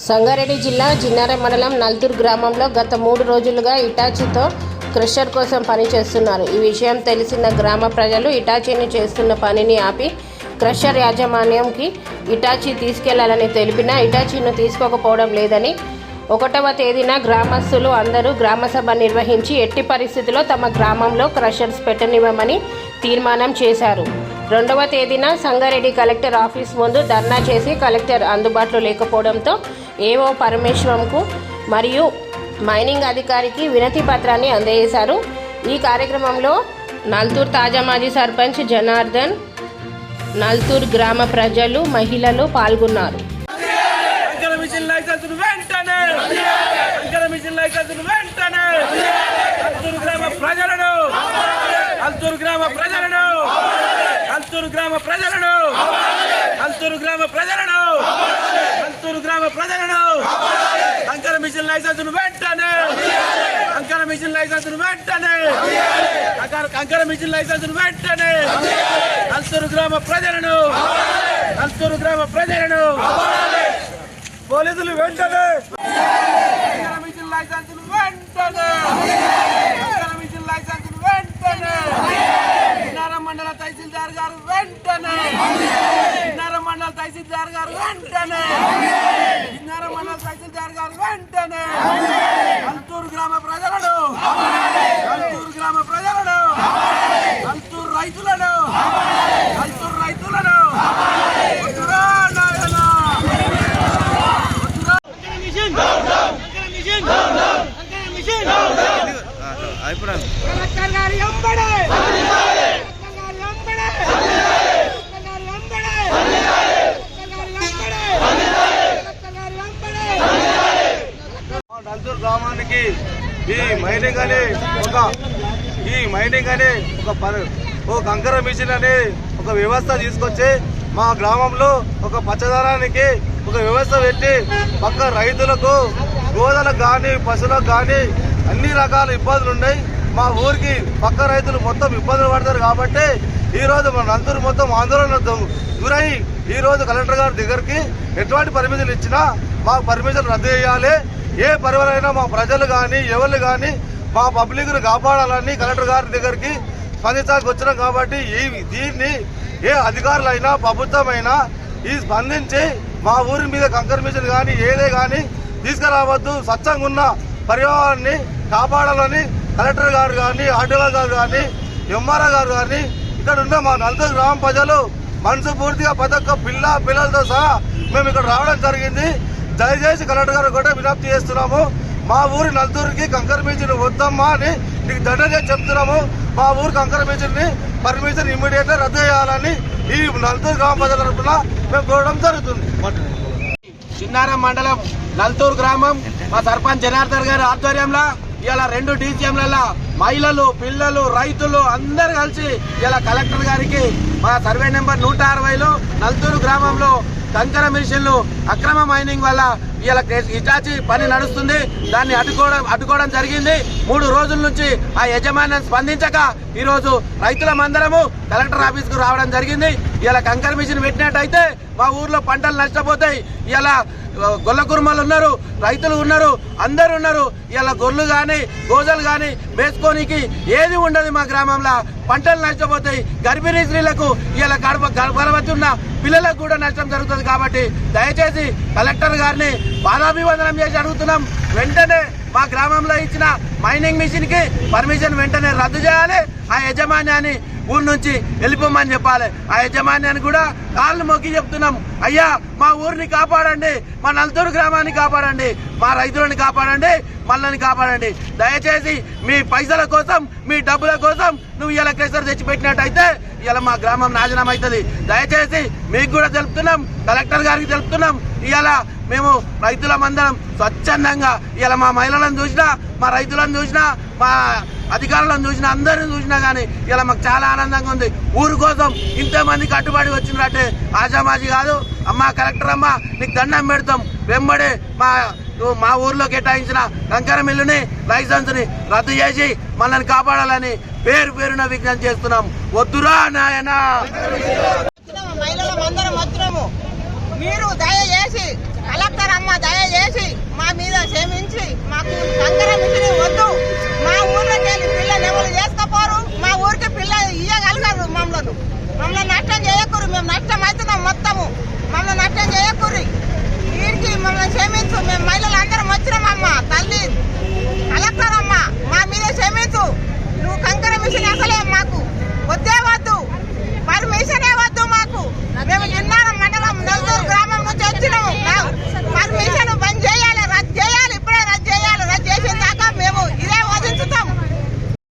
సంగారెడ్డి జిల్లా జిన్నారం మండలం నల్తూర్ గ్రామంలో గత 3 రోజులుగా ఇటాచీతో క్రషర్ కోసం పనిచేస్తున్నారు. ఈ విషయం తెలిసిన గ్రామ ప్రజలు ఇటాచీని చేస్తున్న పనిని ఆపి క్రషర్ యాజమాన్యంకి ఇటాచీ తీసుకెళ్లాలని తెలిపినా ఇటాచీని తీసుకోకపోవడం లేదని 1వ తేదీన గ్రామస్తులు అందరూ గ్రామసభ నిర్వహించి ఎట్టి పరిస్థితుల్లో తమ గ్రామంలో క్రషర్స్ పెట్టనివ్వమని తీర్మానం చేశారు. 2వ తేదీన సంగారెడ్డి కలెక్టర్ ఆఫీస్ ముందు ధర్నా చేసి కలెక్టర్ అందుబాటులో లేకపోవడంతో ఏవో పరమేశ్వరంకు మరియు మైనింగ్ అధికారికి వినతి పత్రాన్ని అందజేశారు. ఈ కార్యక్రమంలో నల్తూర్ తాజా మాజీ సర్పంచ్ జనార్దన్, నల్తూర్ గ్రామ ప్రజలు, మహిళలు పాల్గొన్నారు. కంకర మిషన్ లైసెన్స్ వెంటనే కంకర మిషన్ లైసెన్స్ వెంటనే కంకర మిషన్ లైసెన్స్ వెంటనే నల్తూరు గ్రామ ప్రజలను పోలీసులు వెంటనే కంకర మిషన్ లైసెన్స్ వెంటనే కంకర మిషన్ లైసెన్స్ వెంటనే జిన్నారం మండల తహసీల్దార్ గారు వెంటనే జిన్నారం మండల తహసీల్దార్ గారు వెంటనే జిన్నారం మండల తహసీల్దార్ గారు వెంటనే నల్తూరు గ్రామ ప్రజలను నల్తూరు గ్రామ ప్రజలను నల్తూరు రైతులను కలెక్టర్ గారి అంబడే నల్తూరు గ్రామానికి ఈ మైనింగ్ అనే ఒక కంకర మిషన్ అనే ఒక వ్యవస్థ తీసుకొచ్చి మా గ్రామంలో ఒక పచ్చదనానికి ఒక వ్యవస్థ పెట్టి పక్క రైతులకు, గోదలకు కానీ పశువులకు కానీ అన్ని రకాల ఇబ్బందులు ఉన్నాయి. మా ఊరికి పక్క రైతులు మొత్తం ఇబ్బందులు పడతారు కాబట్టి ఈరోజు మన నల్తూరు మొత్తం ఆందోళన గురై ఈరోజు కలెక్టర్ గారి దగ్గరికి ఎటువంటి పర్మిషన్లు ఇచ్చినా మాకు పర్మిషన్ రద్దు చేయాలి. ఏ పరివారైనా మా ప్రజలు కానీ ఎవరు కానీ మా పబ్లిక్ను కాపాడాలని కలెక్టర్ గారి దగ్గరికి స్పందించడానికి వచ్చినాం. కాబట్టి దీన్ని ఏ అధికారులైనా ప్రభుత్వమైనా ఈ స్పందించి మా ఊరి మీద కంకర మిషన్ కానీ ఏదే కానీ తీసుకురావద్దు, స్వచ్ఛంగా ఉన్న పర్యావరణాన్ని కాపాడాలని కలెక్టర్ గారు కానీ, ఆర్డీఓ గారు కానీ, ఎంఆర్ఓ గారు కానీ ఇక్కడ ఉన్న మా నల్తూరు గ్రామ ప్రజలు మనసు పూర్తిగా ప్రతి ఒక్క పిల్లలతో సహా మేము ఇక్కడ రావడం జరిగింది. దయచేసి కలెక్టర్ గారు కూడా విజ్ఞప్తి చేస్తున్నాము. మా ఊరి నల్తూరుకి కంకర మిషన్ వద్దమ్మా అని నీకు దండగా చెప్తున్నాము. మా ఊరు కంకర మిషన్ పర్మిషన్ ఇమ్మీడియట్ గా రద్దు చేయాలని ఈ నల్తూరు గ్రామ ప్రజల తరఫున మేము కోరడం జరుగుతుంది. జిన్నారం మండలం నల్తూరు గ్రామం మా సర్పంచ్ జనార్దన్ గారి ఆధ్వర్యంలో ఇలా 2 DCMల మహిళలు, పిల్లలు, రైతులు అందరు కలిసి ఇలా కలెక్టర్ గారికి మా సర్వే నెంబర్ 160లో నల్తూరు గ్రామంలో కంకర మిషన్లు అక్రమ మైనింగ్ వల్ల ఇలా ఇటాచీ పని నడుస్తుంది, దాన్ని అడ్డుకోవడం జరిగింది. 3 రోజుల నుంచి ఆ యజమాన్యం స్పందించక ఈరోజు రైతులమందరము కలెక్టర్ ఆఫీస్ కు రావడం జరిగింది. ఇలా కంకర మిషన్ పెట్టినట్టయితే మా ఊర్లో పంటలు నష్టపోతాయి. ఇలా గొల్ల కుర్మలు ఉన్నారు, రైతులు ఉన్నారు, అందరు ఉన్నారు. ఇలా గొర్రెలు కానీ గోజలు కానీ మేసుకోనికి ఏది ఉండదు. మా గ్రామంలో పంటలు నష్టపోతాయి. గర్భిణీ స్త్రీలకు ఇలా గర్భవతి ఉన్న పిల్లలకు కూడా నష్టం జరుగుతుంది. కాబట్టి దయచేసి కలెక్టర్ గారిని పాదాభివందనం చేసి అడుగుతున్నాం. వెంటనే మా గ్రామంలో ఇచ్చిన మైనింగ్ మిషన్ కి పర్మిషన్ వెంటనే రద్దు చేయాలి. ఆ యజమాన్యాన్ని ఊరి నుంచి వెళ్ళిపోమని చెప్పాలి. ఆ యజమాన్యాన్ని కూడా కాళ్ళు మొక్కి చెప్తున్నాం, అయ్యా మా ఊరిని కాపాడండి, మా నల్తూరు గ్రామాన్ని కాపాడండి, మా రైతులను కాపాడండి, మళ్ళని కాపాడండి. దయచేసి మీ పైసల కోసం, మీ డబ్బుల కోసం నువ్వు ఇలా క్రెషర్ తెచ్చిపెట్టినట్టయితే ఇలా మా గ్రామం నాశనం అవుతుంది. దయచేసి మీకు కూడా తెలుపుతున్నాం, కలెక్టర్ గారికి తెలుపుతున్నాం. ఇలా మేము రైతులమందరం స్వచ్ఛందంగా ఇలా మా మహిళలను చూసినా, మా రైతులను చూసినా, మా అధికారులను చూసినా, అందరిని చూసినా కానీ ఇలా మాకు చాలా ఆనందంగా ఉంది. ఊరు కోసం ఇంతమంది కట్టుబడి వచ్చినట్టే ఆశామాజీ కాదు. అమ్మ కలెక్టర్ అమ్మ నీకు దండం పెడతాం. వెంబడే మా ఊర్లో కేటాయించిన కంకర మిల్లుని, లైసెన్స్ ని రద్దు చేసి మనల్ని కాపాడాలని పేరున విజ్ఞప్తి చేస్తున్నాం. వద్దురా నాయనా. మహిళలందరం వస్తున్నాము. మీరు దయచేసి కలెక్టర్ అమ్మ దయచేసి క్షమించు. మేము మహిళలు అందరం వచ్చినామమ్మా. తల్లి కలెక్టర్ అమ్మా మా మీద క్షమించు. నువ్వు కంకర మిషన్ అసలే మాకు వద్దే వద్దు.